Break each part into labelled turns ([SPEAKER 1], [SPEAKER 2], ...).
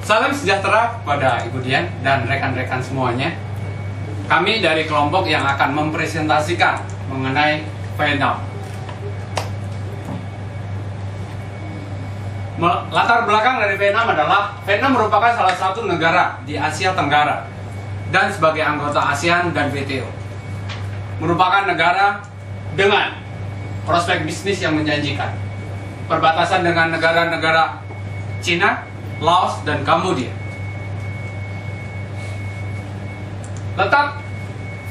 [SPEAKER 1] Salam sejahtera pada Ibu Dian dan rekan-rekan semuanya. Kami dari kelompok yang akan mempresentasikan mengenai Vietnam. Latar belakang dari Vietnam adalah Vietnam merupakan salah satu negara di Asia Tenggara dan sebagai anggota ASEAN dan WTO. Merupakan negara dengan prospek bisnis yang menjanjikan. Perbatasan dengan negara-negara Cina, Laos, dan Kambodia. Letak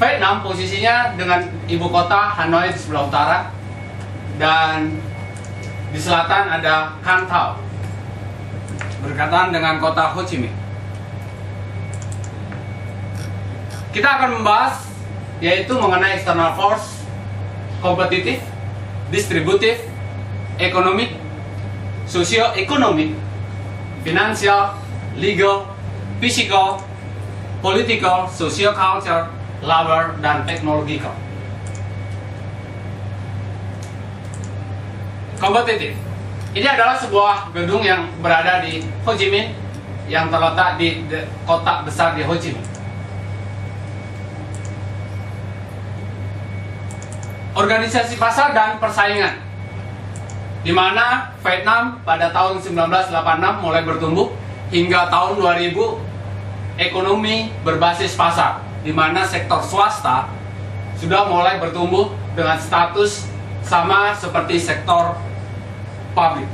[SPEAKER 1] Vietnam posisinya dengan ibu kota Hanoi di sebelah utara, dan di selatan ada Can Tho, berdekatan dengan kota Ho Chi Minh. Kita akan membahas yaitu mengenai external force, kompetitif, distributif, ekonomik, socio-ekonomik, financial, legal, physical, political, socio-culture, labor, dan technological. Kompetitif. Ini adalah sebuah gedung yang berada di Ho Chi Minh yang terletak di kota besar di Ho Chi Minh. Organisasi pasar dan persaingan, di mana Vietnam pada tahun 1986 mulai bertumbuh hingga tahun 2000 ekonomi berbasis pasar, di mana sektor swasta sudah mulai bertumbuh dengan status sama seperti sektor publik.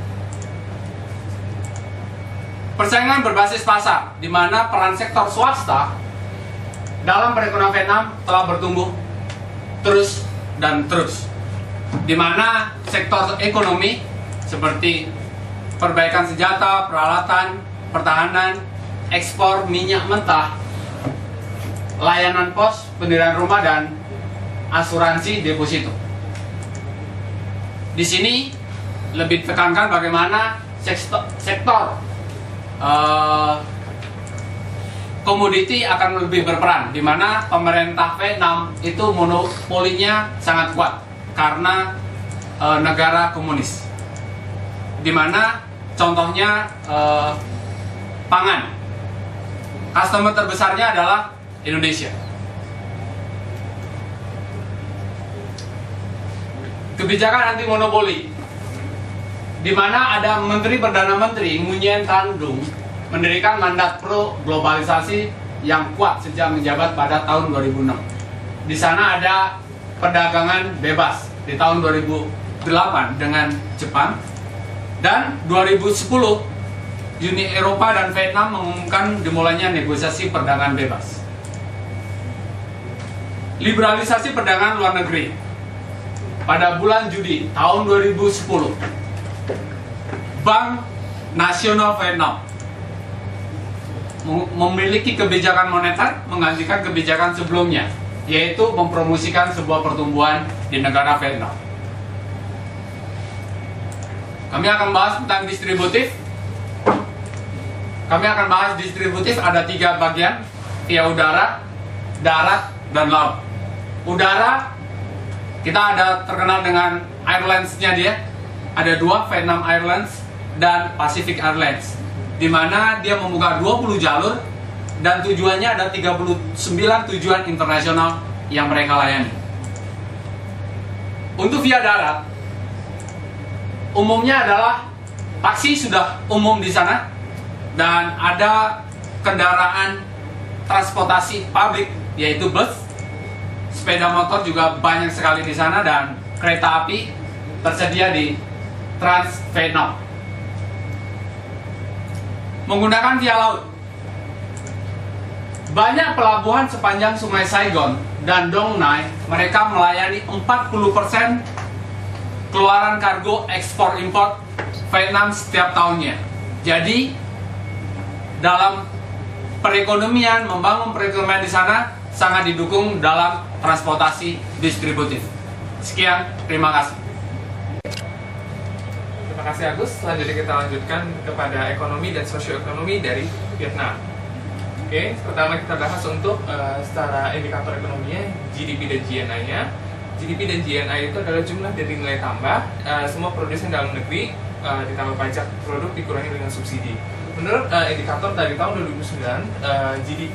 [SPEAKER 1] Persaingan berbasis pasar, di mana peran sektor swasta dalam perekonomian Vietnam telah bertumbuh terus dan terus, di mana sektor ekonomi seperti perbaikan senjata, peralatan, pertahanan, ekspor minyak mentah, layanan pos, pendirian rumah, dan asuransi deposito. Di sini lebih ditekankan bagaimana sektor komoditi akan lebih berperan, di mana pemerintah Vietnam itu monopolinya sangat kuat karena negara komunis, di mana contohnya pangan, customer terbesarnya adalah Indonesia. Kebijakan anti monopoli, di mana ada Menteri Perdana Menteri Nguyen Thanh Dung mendirikan mandat pro globalisasi yang kuat sejak menjabat pada tahun 2006. Di sana ada perdagangan bebas di tahun 2008 dengan Jepang, dan 2010 Uni Eropa dan Vietnam mengumumkan dimulainya negosiasi perdagangan bebas. Liberalisasi perdagangan luar negeri. Pada bulan Juli tahun 2010, Bank Nasional Vietnam memiliki kebijakan moneter menggantikan kebijakan sebelumnya, yaitu mempromosikan sebuah pertumbuhan di negara Vietnam. Kami akan bahas tentang distributif. Kami akan bahas distributif ada 3 bagian, via udara, darat, dan laut. Udara, kita ada terkenal dengan airlines-nya dia. Ada 2, Vietnam Airlines dan Pacific Airlines, di mana dia membuka 20 jalur dan tujuannya ada 39 tujuan internasional yang mereka layani. Untuk via darat, umumnya adalah taksi sudah umum di sana, dan ada kendaraan transportasi publik yaitu bus, sepeda motor juga banyak sekali di sana, dan kereta api tersedia di Trans Vietnam. Menggunakan via laut, banyak pelabuhan sepanjang Sungai Saigon dan Dong Nai, mereka melayani 40% keluaran kargo ekspor impor Vietnam setiap tahunnya. Jadi dalam perekonomian, membangun perekonomian di sana sangat didukung dalam transportasi distributif. Sekian, terima kasih.
[SPEAKER 2] Terima kasih Agus. Selanjutnya kita lanjutkan kepada ekonomi dan sosioekonomi dari Vietnam. Oke, pertama kita bahas untuk secara indikator ekonominya, GDP dan GNI-nya. GDP dan GNI itu adalah jumlah dari nilai tambah semua produsen dalam negeri ditambah pajak produk dikurangi dengan subsidi. Menurut indikator dari tahun 2009,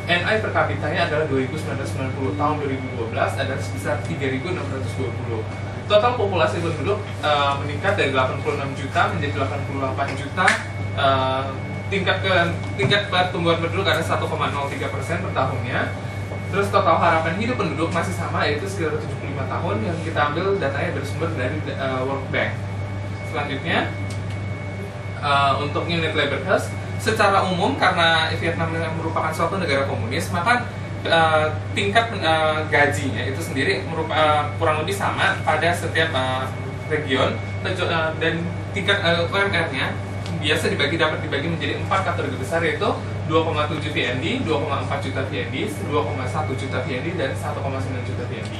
[SPEAKER 2] NI per kapitanya adalah 2.990, tahun 2012 adalah sebesar 3.620. Total populasi penduduk meningkat dari 86 juta menjadi 88 juta. Tingkat pertumbuhan penduduk ada 1,03% per tahunnya. Terus total harapan hidup penduduk masih sama, yaitu sekitar 75 tahun yang kita ambil datanya bersumber dari World Bank. Selanjutnya, untuk unit labor cost, secara umum karena Vietnam merupakan suatu negara komunis, maka tingkat gajinya itu sendiri kurang lebih sama pada setiap region, dan tingkat UMR-nya biasa dapat dibagi menjadi 4 kategori besar, yaitu 2,7 VND, 2,4 juta VND, 2,1 juta VND, dan 1,9 juta VND.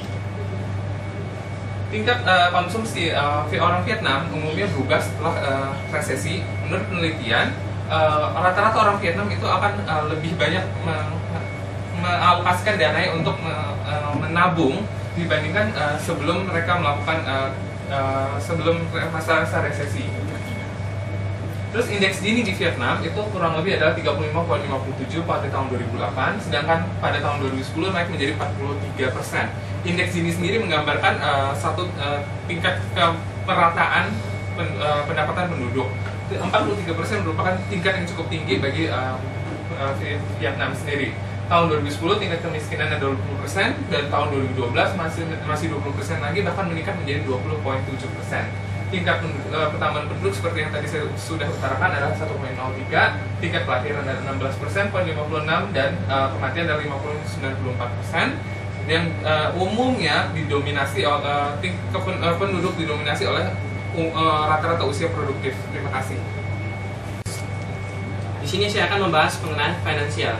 [SPEAKER 2] Tingkat konsumsi orang Vietnam umumnya berubah setelah resesi. Menurut penelitian, rata-rata orang Vietnam itu akan lebih banyak mengalokasikan dananya untuk menabung dibandingkan sebelum mereka melakukan sebelum masa resesi. Terus indeks Gini di Vietnam itu kurang lebih adalah 35,57 pada tahun 2008, sedangkan pada tahun 2010 naik menjadi 43%. Indeks Gini sendiri menggambarkan satu tingkat kemerataan pendapatan penduduk. 43% merupakan tingkat yang cukup tinggi bagi Vietnam sendiri. Tahun 2010 tingkat kemiskinan ada 20%, dan tahun 2012 masih 20% lagi, bahkan meningkat menjadi 20,7%. Tingkat pertambahan penduduk seperti yang tadi saya sudah utarakan adalah 1,03, tingkat kelahiran adalah 16%, 0,56, dan kematian adalah 50,94%. Yang umumnya didominasi oleh penduduk didominasi oleh rata-rata usia produktif. Terima kasih.
[SPEAKER 3] Di sini saya akan membahas mengenai finansial.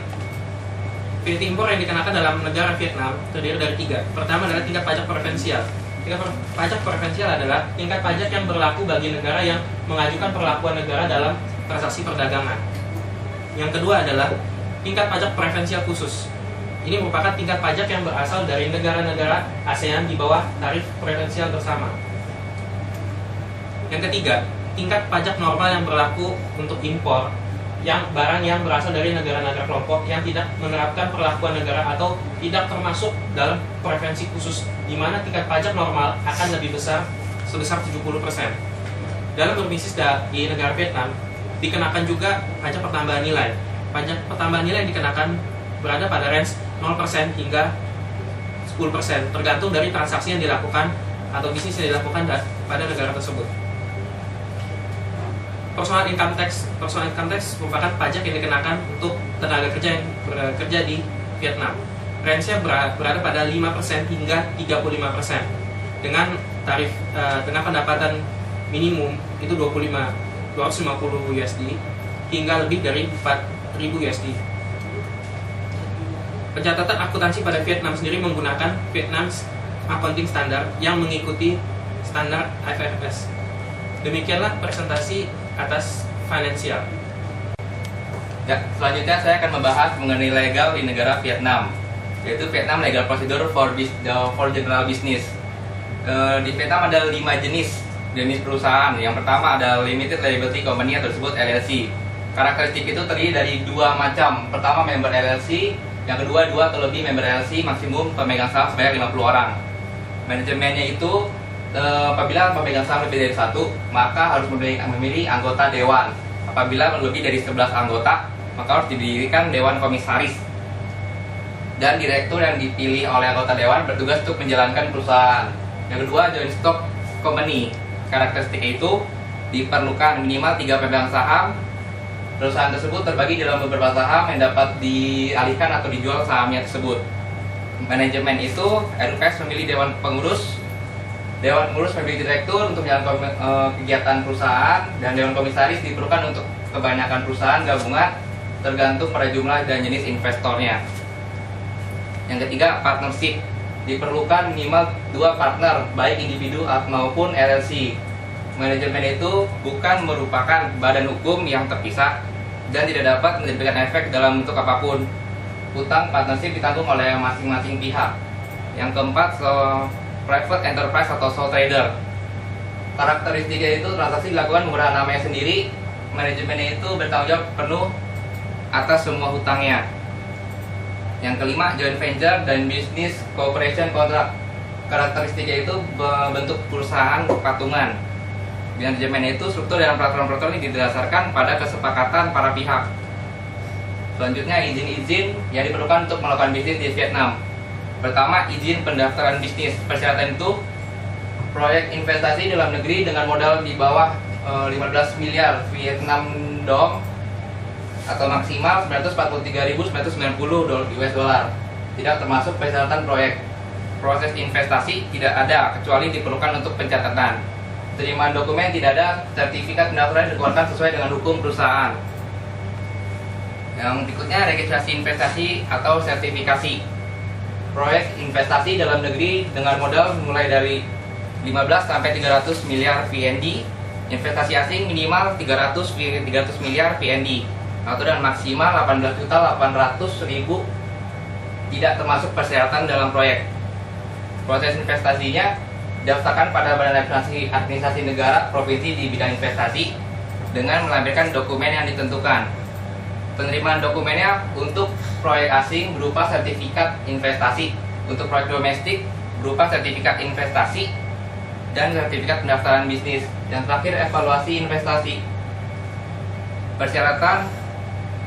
[SPEAKER 3] VAT impor yang dikenakan dalam negara Vietnam terdiri dari 3. Pertama adalah tingkat pajak preferensial. Tingkat pajak preferensial adalah tingkat pajak yang berlaku bagi negara yang mengajukan perlakuan negara dalam transaksi perdagangan. Yang kedua adalah tingkat pajak preferensial khusus. Ini merupakan tingkat pajak yang berasal dari negara-negara ASEAN di bawah tarif preferensial bersama. Yang ketiga, tingkat pajak normal yang berlaku untuk impor, yang barang yang berasal dari negara-negara kelompok yang tidak menerapkan perlakuan negara atau tidak termasuk dalam preferensi khusus, di mana tingkat pajak normal akan lebih besar sebesar 70%. Dalam berbisnis di negara Vietnam, dikenakan juga pajak pertambahan nilai. Pajak pertambahan nilai yang dikenakan berada pada range 0% hingga 10%, tergantung dari transaksi yang dilakukan atau bisnis yang dilakukan pada negara tersebut. Personal income tax merupakan pajak yang dikenakan untuk tenaga kerja yang bekerja di Vietnam. Range-nya berada pada 5% hingga 35%, dengan tarif dengan pendapatan minimum itu 250 USD hingga lebih dari 4.000 USD. Pencatatan akuntansi pada Vietnam sendiri menggunakan Vietnam's Accounting Standard yang mengikuti standar IFRS. Demikianlah presentasi atas finansial.
[SPEAKER 4] Ya, selanjutnya saya akan membahas mengenai legal di negara Vietnam, yaitu Vietnam Legal Procedure for General Business. Di Vietnam ada 5 jenis perusahaan. Yang pertama ada Limited Liability Company atau disebut LLC. Karakteristik itu terdiri dari 2 macam. Pertama member LLC, yang kedua 2 atau lebih member LLC, maksimum pemegang saham sebanyak 50 orang. Manajemennya itu apabila pemegang saham lebih dari 1, maka harus memilih anggota dewan. Apabila lebih dari 11 anggota, maka harus didirikan dewan komisaris. Dan direktur yang dipilih oleh anggota dewan bertugas untuk menjalankan perusahaan. Yang kedua, joint stock company. Karakteristik itu diperlukan minimal 3 pemegang saham. Perusahaan tersebut terbagi dalam beberapa saham yang dapat dialihkan atau dijual sahamnya tersebut. Manajemen itu RUPS memilih dewan pengurus. Dewan pengurus memilih direktur untuk menjalankan kegiatan perusahaan, dan dewan komisaris diperlukan untuk kebanyakan perusahaan gabungan tergantung pada jumlah dan jenis investornya. Yang ketiga, partnership. Diperlukan minimal 2 partner, baik individu maupun LLC. Manajemen itu bukan merupakan badan hukum yang terpisah dan tidak dapat memberikan efek dalam bentuk apapun. Utang partnership ditanggung oleh masing-masing pihak. Yang keempat, private enterprise atau sole trader. Karakteristiknya itu transaksi dilakukan menggunakan namanya sendiri, manajemennya itu bertanggung jawab penuh atas semua hutangnya. Yang kelima, joint venture dan business cooperation contract. Karakteristiknya itu bentuk perusahaan patungan. Manajemennya itu struktur dan peraturan-peraturan ini didasarkan pada kesepakatan para pihak. Selanjutnya, izin-izin yang diperlukan untuk melakukan bisnis di Vietnam. Pertama, izin pendaftaran bisnis. Persyaratan itu proyek investasi dalam negeri dengan modal di bawah 15 miliar Vietnam dong atau maksimal 943.990 US dollar. Tidak termasuk persyaratan proyek. Proses investasi tidak ada kecuali diperlukan untuk pencatatan. Penerimaan dokumen tidak ada, sertifikat pendaftaran dikeluarkan sesuai dengan hukum perusahaan. Yang berikutnya, registrasi investasi atau sertifikasi. Proyek investasi dalam negeri dengan modal mulai dari 15 sampai 300 miliar VND. Investasi asing minimal 300 miliar VND atau dan maksimal 18.800.000, tidak termasuk persyaratan dalam proyek. Proses investasinya didaftarkan pada Badan Administrasi Negara Provinsi di bidang investasi dengan melampirkan dokumen yang ditentukan. Penerimaan dokumennya untuk proyek asing berupa sertifikat investasi, untuk proyek domestik berupa sertifikat investasi dan sertifikat pendaftaran bisnis. Yang terakhir, evaluasi investasi. Persyaratan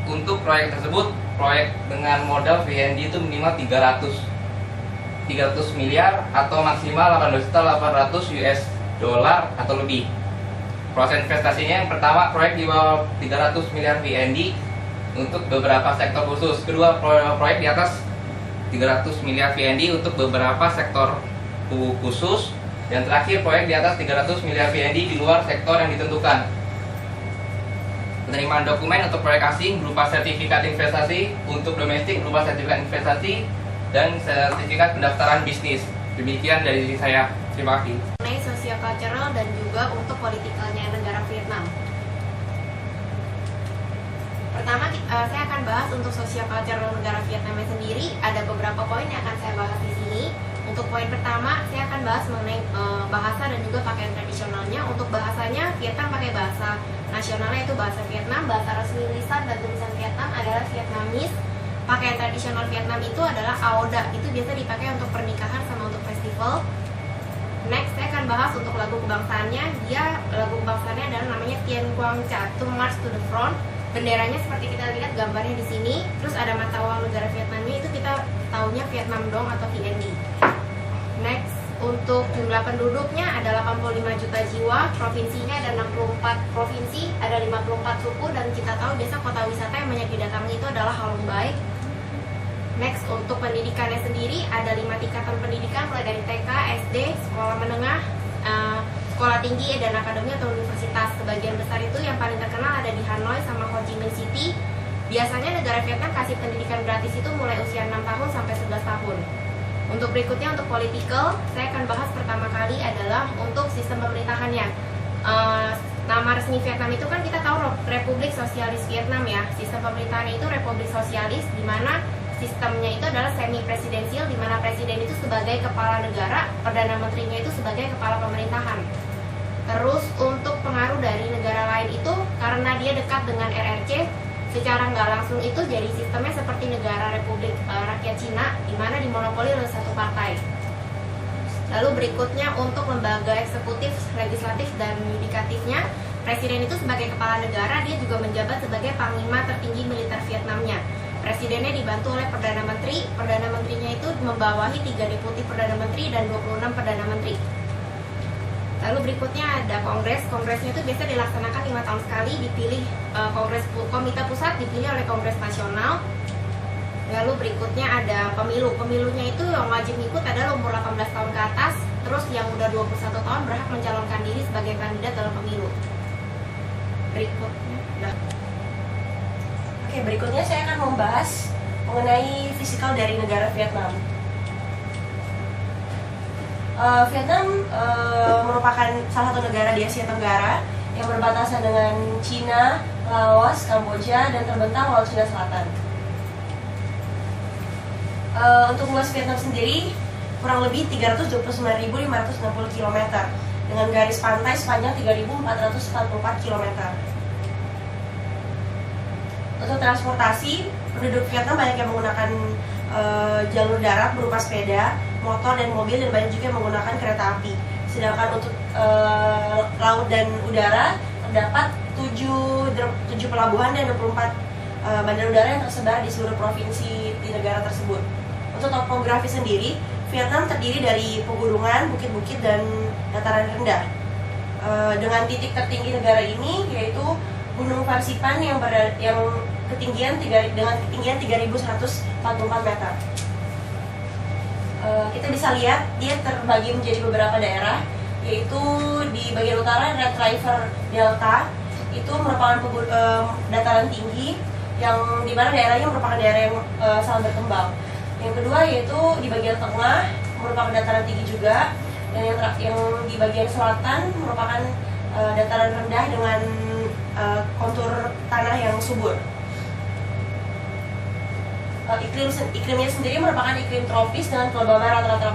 [SPEAKER 4] untuk proyek tersebut, proyek dengan modal VND itu minimal 300 miliar atau maksimal 18.800 US dollar atau lebih. Proses investasinya, yang pertama, proyek di bawah 300 miliar VND untuk beberapa sektor khusus. Kedua, proyek di atas 300 miliar VND untuk beberapa sektor khusus. Dan terakhir, proyek di atas 300 miliar VND di luar sektor yang ditentukan. Penerimaan dokumen untuk proyek asing berupa sertifikat investasi, untuk domestik berupa sertifikat investasi dan sertifikat pendaftaran bisnis. Demikian dari diri saya. Terima kasih.
[SPEAKER 5] Mengenai socio-cultural dan juga untuk politikalnya negara Vietnam. Pertama, saya akan bahas untuk socio-cultural negara Vietnam sendiri. Ada beberapa poin yang akan saya bahas di sini. Untuk poin pertama, saya akan bahas mengenai bahasa dan juga pakaian tradisionalnya. Untuk bahasanya, Vietnam pakai bahasa nasionalnya itu bahasa Vietnam. Bahasa resmi lisan dan tulisan Vietnam adalah Vietnamese. Pakaian tradisional Vietnam itu adalah Aoda. Itu biasa dipakai untuk pernikahan sama untuk festival. Next, saya akan bahas untuk lagu kebangsaannya. Lagu kebangsaannya adalah namanya Tien Quang Cha, To March to the Front. Benderanya seperti kita lihat gambarnya di sini. Terus ada mata uang negara Vietnamnya, itu kita taunya Vietnam dong atau VND. Next, untuk jumlah penduduknya ada 85 juta jiwa. Provinsinya ada 64 provinsi, ada 54 suku, dan kita tahu biasa kota wisata yang banyak didatangi itu adalah Halong Bay. Next, untuk pendidikannya sendiri ada 5 tingkatan pendidikan mulai dari TK, SD, sekolah menengah, sekolah tinggi dan akademi atau universitas. Sebagian besar itu yang paling terkenal ada di Hanoi sama Ho Chi Minh City. Biasanya negara Vietnam kasih pendidikan gratis itu mulai usia 6 tahun sampai 11 tahun. Untuk berikutnya, untuk political, saya akan bahas pertama kali adalah untuk sistem pemerintahannya. Nama resmi Vietnam itu kan kita tahu Republik Sosialis Vietnam ya. Sistem pemerintahannya itu Republik Sosialis, di mana sistemnya itu adalah semi presidensial, di mana presiden itu sebagai kepala negara, perdana menterinya itu sebagai kepala pemerintahan. Terus untuk pengaruh dari negara lain itu karena dia dekat dengan RRC, secara nggak langsung itu jadi sistemnya seperti negara Republik Rakyat Cina, di mana dimonopoli oleh satu partai. Lalu berikutnya untuk lembaga eksekutif, legislatif, dan yudikatifnya, presiden itu sebagai kepala negara, dia juga menjabat sebagai panglima tertinggi militer Vietnamnya. Presidennya dibantu oleh Perdana Menteri. Perdana Menterinya itu membawahi 3 deputi Perdana Menteri dan 26 Perdana Menteri. Lalu berikutnya ada Kongres. Kongresnya itu biasa dilaksanakan 5 tahun sekali, dipilih Komite Pusat dipilih oleh Kongres Nasional. Lalu berikutnya ada pemilu. Pemilunya itu yang wajib ikut adalah umur 18 tahun ke atas. Terus yang udah 21 tahun berhak mencalonkan diri sebagai kandidat dalam pemilu. Berikutnya.
[SPEAKER 6] Oke, berikutnya saya akan membahas mengenai fisikal dari negara Vietnam. Vietnam merupakan salah satu negara di Asia Tenggara yang berbatasan dengan Cina, Laos, Kamboja, dan terbentang Laut Cina Selatan. Untuk luas Vietnam sendiri kurang lebih 329.560 km dengan garis pantai sepanjang 3.444 km. Untuk transportasi, penduduk Vietnam banyak yang menggunakan jalur darat berupa sepeda, motor, dan mobil, dan banyak juga yang menggunakan kereta api. Sedangkan untuk laut dan udara terdapat 7 pelabuhan dan 24 bandar udara yang tersebar di seluruh provinsi di negara tersebut. Untuk topografi sendiri, Vietnam terdiri dari pegunungan, bukit-bukit, dan dataran rendah. Dengan titik tertinggi negara ini yaitu Gunung Farsipan yang ketinggian 3.144 meter. Kita bisa lihat dia terbagi menjadi beberapa daerah, yaitu di bagian utara Red River Delta itu merupakan dataran tinggi yang dimana daerahnya merupakan daerah yang sangat berkembang. Yang kedua yaitu di bagian tengah merupakan dataran tinggi juga, dan yang di bagian selatan merupakan dataran rendah dengan kontur tanah yang subur. Iklimnya sendiri merupakan iklim tropis dengan kelembaban rata-rata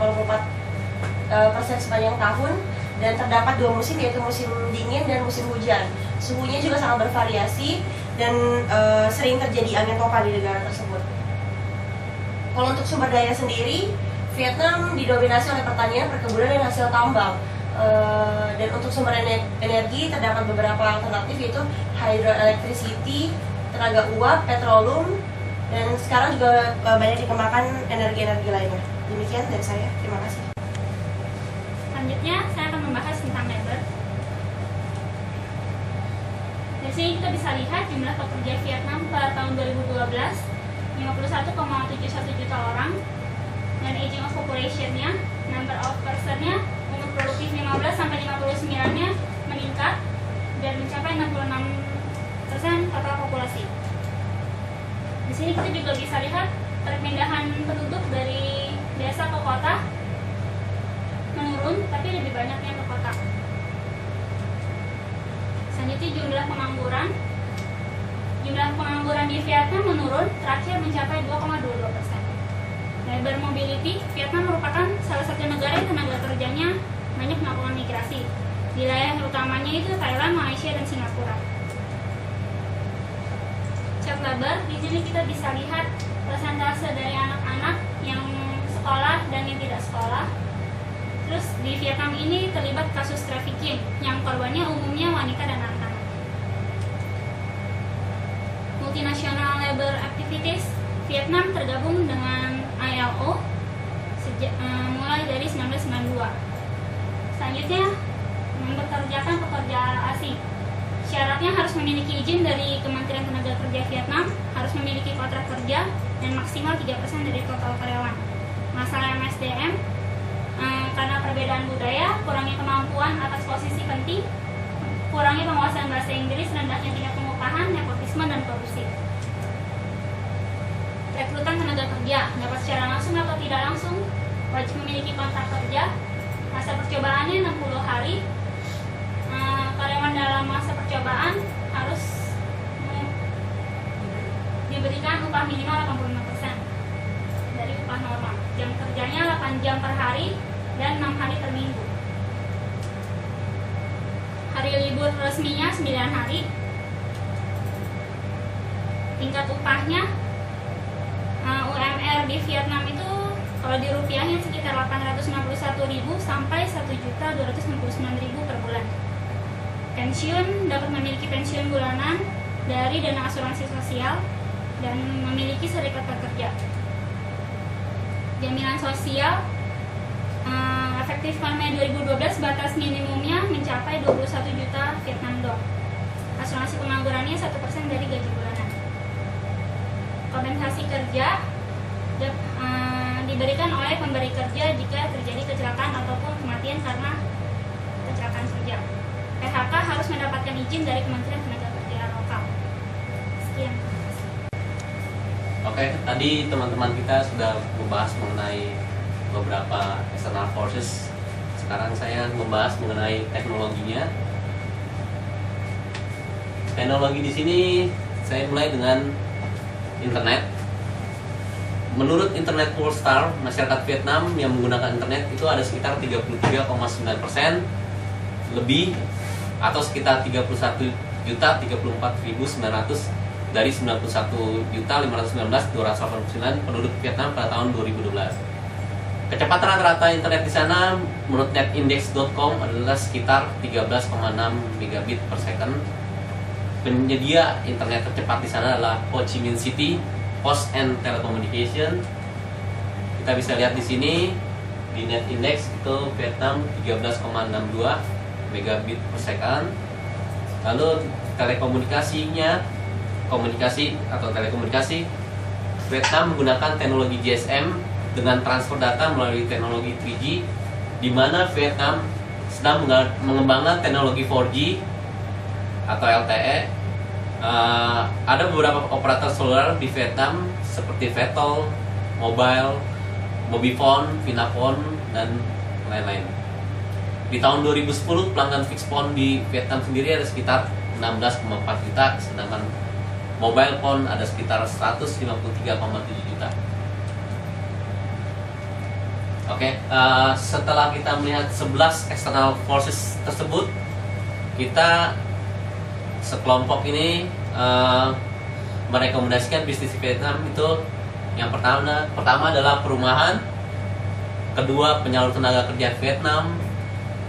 [SPEAKER 6] 84% sepanjang tahun, dan terdapat 2 musim yaitu musim dingin dan musim hujan. Suhunya juga sangat bervariasi dan sering terjadi angin topan di negara tersebut. Kalau untuk sumber daya sendiri, Vietnam didominasi oleh pertanian, perkebunan, dan hasil tambang. Dan untuk sumber energi terdapat beberapa alternatif yaitu hydroelectricity, tenaga uap, petroleum, dan sekarang juga banyak dikembangkan energi-energi lainnya. Demikian dari saya, terima kasih.
[SPEAKER 7] Selanjutnya saya akan membahas tentang labor. Dari sini kita bisa lihat jumlah pekerja Vietnam pada tahun 2012 51,71 juta orang, dan aging of population-nya, number of person-nya, umur produktif 15 sampai 59-nya meningkat dan mencapai 66% total populasi. Di sini kita juga bisa lihat perpindahan penduduk dari desa ke kota menurun, tapi lebih banyaknya ke kota. Selanjutnya jumlah pengangguran. Jumlah pengangguran di Vietnam menurun, terakhir mencapai 2,22%. Labor mobility, Vietnam merupakan salah satu negara yang tenaga kerjanya banyak melakukan migrasi. Wilayah utamanya itu Thailand, Malaysia, dan Singapura. Child labor, di sini kita bisa lihat persentase dari anak-anak yang sekolah dan yang tidak sekolah. Terus di Vietnam ini terlibat kasus trafficking yang korbannya umumnya wanita dan anak-anak. Multinational Labor Activities, Vietnam tergabung dengan ILO mulai dari 1992. Selanjutnya, mempekerjakan pekerja asing. Syaratnya harus memiliki izin dari Kementerian Tenaga Kerja Vietnam, harus memiliki kontrak kerja, dan maksimal 3% dari total karyawan. Masalah MSDM, karena perbedaan budaya, kurangnya kemampuan atas posisi penting, kurangnya penguasaan bahasa Inggris, rendahnya tingkat pengupahan, nepotisme, dan korupsi. Rekrutan tenaga kerja dapat secara langsung atau tidak langsung, wajib memiliki kontrak kerja. Masa percobaannya 60 hari. Karyawan dalam masa percobaan harus diberikan upah minimal 85% dari upah normal. Jam kerjanya 8 jam per hari dan 6 hari per minggu. Hari libur resminya 9 hari. Tingkat upahnya UMR di Vietnam itu kalau di rupiahnya sekitar 861.000 sampai 1.299.000 per bulan. Pensiun dapat memiliki pensiun bulanan dari dana asuransi sosial dan memiliki serikat pekerja. Jaminan sosial efektif per Mei 2012 batas minimumnya mencapai 21 juta Vietnam dong. Asuransi penganggurannya 1% dari gaji bulanan. Kompensasi kerja diberikan oleh pemberi kerja jika terjadi kecelakaan ataupun kematian karena kecelakaan kerja. PHK harus mendapatkan izin dari Kementerian Tenaga Kerja lokal. Sekian.
[SPEAKER 8] Oke, tadi teman-teman kita sudah membahas mengenai beberapa external forces. Sekarang saya membahas mengenai teknologinya. Teknologi di sini saya mulai dengan internet. Menurut Internet Pollstar, masyarakat Vietnam yang menggunakan internet itu ada sekitar 33,9%. lebih atau sekitar 31.034.900 dari 91.519.289 penduduk Vietnam pada tahun 2012. Kecepatan rata-rata internet di sana menurut netindex.com adalah sekitar 13,6 megabit per second. Penyedia internet tercepat di sana adalah Ho Chi Minh City Post and Telecommunication. Kita bisa lihat di sini di Netindex itu Vietnam 13,62 megabit per second. Lalu telekomunikasi Vietnam menggunakan teknologi GSM dengan transfer data melalui teknologi 3G, di mana Vietnam sedang mengembangkan teknologi 4G atau LTE. Ada beberapa operator seluler di Vietnam seperti Viettel, Mobile, Mobifone, Vinaphone, dan lain-lain. Di tahun 2010 pelanggan fixed phone di Vietnam sendiri ada sekitar 16,4 juta, sedangkan mobile phone ada sekitar 153,7 juta. Oke, setelah kita melihat 11 external forces tersebut, kita sekelompok ini merekomendasikan bisnis di Vietnam itu yang pertama adalah perumahan, kedua penyalur tenaga kerja Vietnam,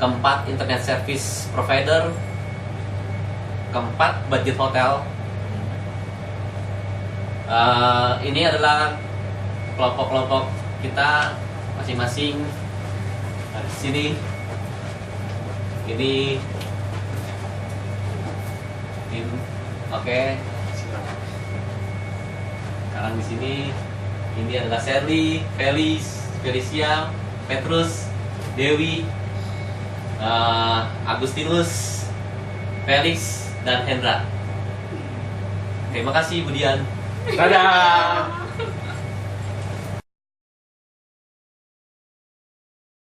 [SPEAKER 8] keempat internet service provider, keempat budget hotel. Ini adalah kelompok-kelompok kita masing-masing. Nah, di sini ini oke. Sekarang di sini ini adalah Shirley, Felicia, Petrus, Dewi, Agustinus, Felix, dan Hendra. Terima kasih Budian.
[SPEAKER 1] Dadah.